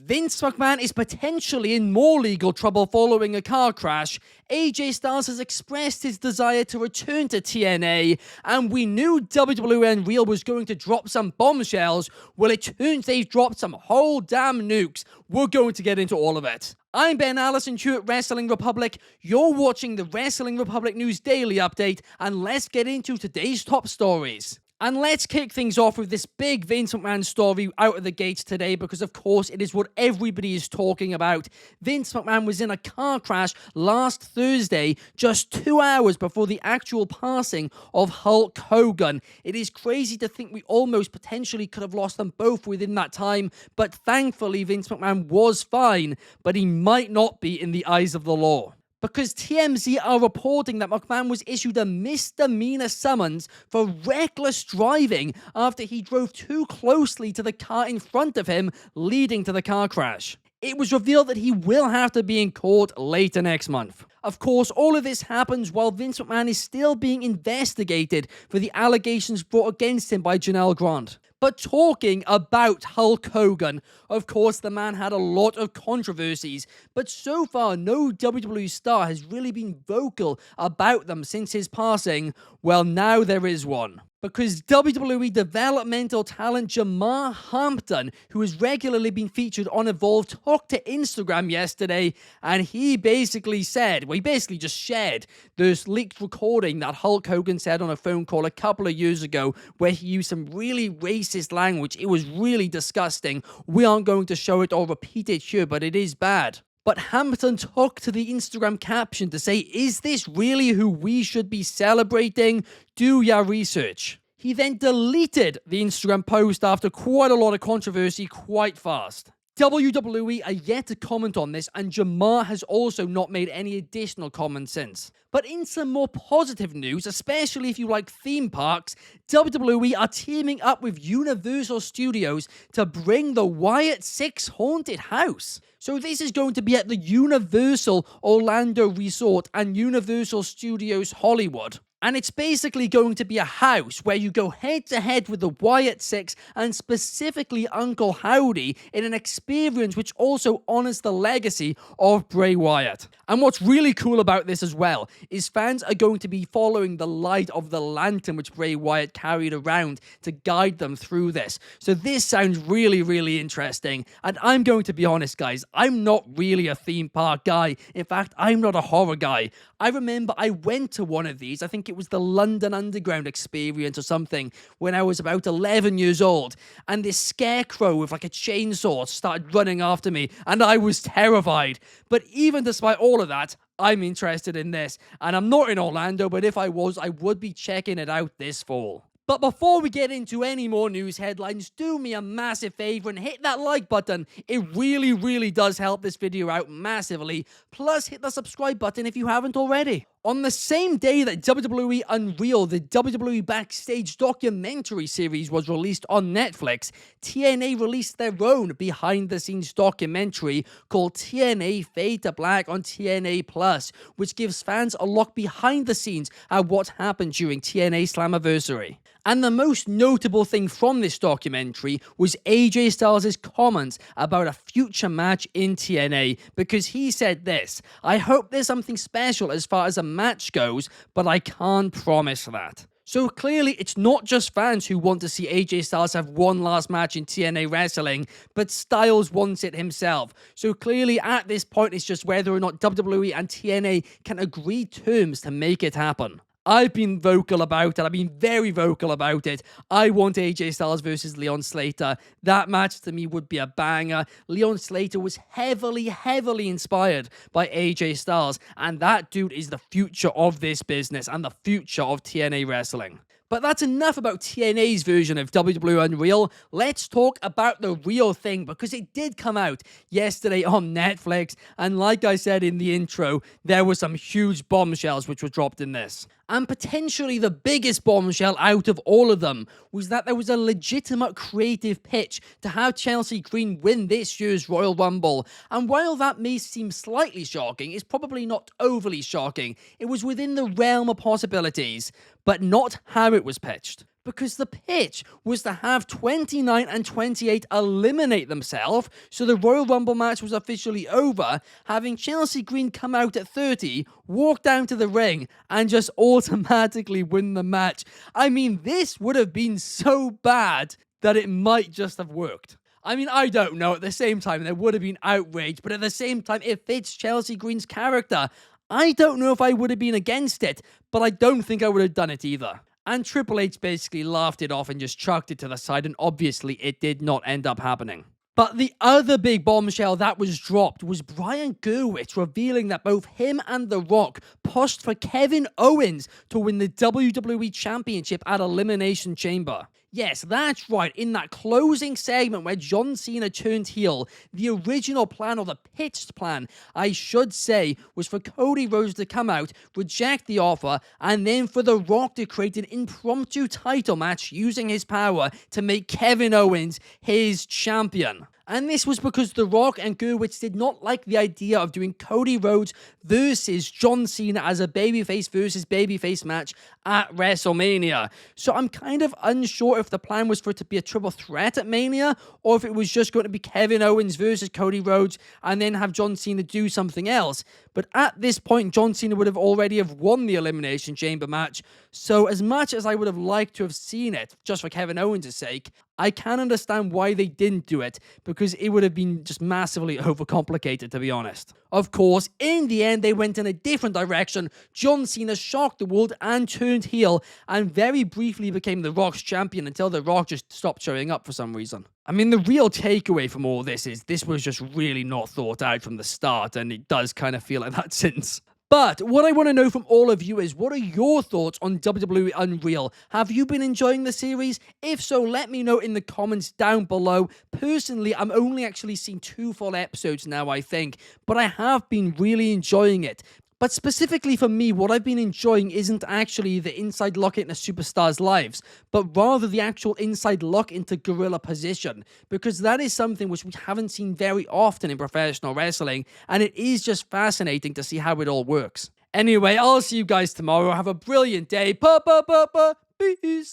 Vince McMahon is potentially in more legal trouble following a car crash. AJ Styles has expressed his desire to return to TNA, and we knew WWE Unreal was going to drop some bombshells. Well, it turns they've dropped some whole damn nukes. We're going to get into all of it. I'm Ben Allison here at Wrestling Republic. You're watching the Wrestling Republic News Daily Update, and let's get into today's top stories. And let's kick things off with this big Vince McMahon story out of the gates today, because of course it is what everybody is talking about. Vince McMahon was in a car crash last Thursday, just 2 hours before the actual passing of Hulk Hogan. It is crazy to think we almost potentially could have lost them both within that time, but thankfully Vince McMahon was fine, but he might not be in the eyes of the law. Because TMZ are reporting that McMahon was issued a misdemeanor summons for reckless driving after he drove too closely to the car in front of him, leading to the car crash. It was revealed that he will have to be in court later next month. Of course, all of this happens while Vince McMahon is still being investigated for the allegations brought against him by Janelle Grant. But talking about Hulk Hogan, of course the man had a lot of controversies, but so far no WWE star has really been vocal about them since his passing. Well, now there is one. Because WWE developmental talent Jamar Hampton, who has regularly been featured on Evolve, took to Instagram yesterday, and he basically said, well, he basically just shared this leaked recording that Hulk Hogan said on a phone call a couple of years ago, where he used some really racist language. It was really disgusting. We aren't going to show it or repeat it here, but it is bad. But Hampton took to the Instagram caption to say, is this really who we should be celebrating? Do your research. He then deleted the Instagram post after quite a lot of controversy quite fast. WWE are yet to comment on this, and Jamar has also not made any additional comments since. But in some more positive news, especially if you like theme parks, WWE are teaming up with Universal Studios to bring the Wyatt 6 Haunted House. So this is going to be at the Universal Orlando Resort and Universal Studios Hollywood. And it's basically going to be a house where you go head to head with the Wyatt Six and specifically Uncle Howdy in an experience which also honors the legacy of Bray Wyatt. And what's really cool about this as well is fans are going to be following the light of the lantern which Bray Wyatt carried around to guide them through this. So this sounds really, really interesting. And I'm going to be honest, guys, I'm not really a theme park guy. In fact, I'm not a horror guy. I remember I went to one of these, I think it was the London Underground experience or something, when I was about 11 years old, and this scarecrow with like a chainsaw started running after me, and I was terrified. But even despite all of that, I'm interested in this, and I'm not in Orlando, but if I was, I would be checking it out this fall. But before we get into any more news headlines, do me a massive favor and hit that like button. It really, really does help this video out massively. Plus, hit the subscribe button if you haven't already. On the same day that WWE Unreal, the WWE Backstage documentary series, was released on Netflix, TNA released their own behind-the-scenes documentary called TNA Fade to Black on TNA+, which gives fans a look behind the scenes at what happened during TNA Slammiversary. And the most notable thing from this documentary was AJ Styles' comments about a future match in TNA, because he said this: "I hope there's something special as far as a match goes, but I can't promise that." So clearly, it's not just fans who want to see AJ Styles have one last match in TNA wrestling, but Styles wants it himself. So clearly, at this point, it's just whether or not WWE and TNA can agree terms to make it happen. I've been vocal about it. I've been very vocal about it. I want AJ Styles versus Leon Slater. That match to me would be a banger. Leon Slater was heavily inspired by AJ Styles, and that dude is the future of this business and the future of TNA wrestling. But that's enough about TNA's version of WWE Unreal. Let's talk about the real thing, because it did come out yesterday on Netflix, and like I said in the intro, there were some huge bombshells which were dropped in this. And potentially the biggest bombshell out of all of them was that there was a legitimate creative pitch to have Chelsea Green win this year's Royal Rumble. And while that may seem slightly shocking, it's probably not overly shocking. It was within the realm of possibilities, but not how it was pitched. Because the pitch was to have 29 and 28 eliminate themselves, so the Royal Rumble match was officially over, having Chelsea Green come out at 30, walk down to the ring, and just automatically win the match. I mean, this would have been so bad that it might just have worked. I mean, I don't know. At the same time, there would have been outrage, but at the same time, it fits Chelsea Green's character. I don't know if I would have been against it, but I don't think I would have done it either. And Triple H basically laughed it off and just chucked it to the side, and obviously it did not end up happening. But the other big bombshell that was dropped was Brian Gerwitz revealing that both him and The Rock pushed for Kevin Owens to win the WWE Championship at Elimination Chamber. Yes, that's right, in that closing segment where John Cena turned heel, the original plan, or the pitched plan, I should say, was for Cody Rhodes to come out, reject the offer, and then for The Rock to create an impromptu title match using his power to make Kevin Owens his champion. And this was because The Rock and Gerwitz did not like the idea of doing Cody Rhodes versus John Cena as a babyface versus babyface match at WrestleMania. So I'm kind of unsure if the plan was for it to be a triple threat at Mania, or if it was just going to be Kevin Owens versus Cody Rhodes and then have John Cena do something else. But at this point, John Cena would have already have won the Elimination Chamber match. So as much as I would have liked to have seen it, just for Kevin Owens' sake, I can understand why they didn't do it, because it would have been just massively overcomplicated, to be honest. Of course, in the end, they went in a different direction. John Cena shocked the world and turned heel, and very briefly became The Rock's champion until The Rock just stopped showing up for some reason. I mean, the real takeaway from all this is this was just really not thought out from the start, and it does kind of feel like that since. But what I want to know from all of you is, what are your thoughts on WWE Unreal? Have you been enjoying the series? If so, let me know in the comments down below. Personally, I'm only actually seeing 2 full episodes now, I think, but I have been really enjoying it. But specifically for me, what I've been enjoying isn't actually the inside look into superstars' lives, but rather the actual inside look into gorilla position, because that is something which we haven't seen very often in professional wrestling, and it is just fascinating to see how it all works. Anyway, I'll see you guys tomorrow. Have a brilliant day. Peace.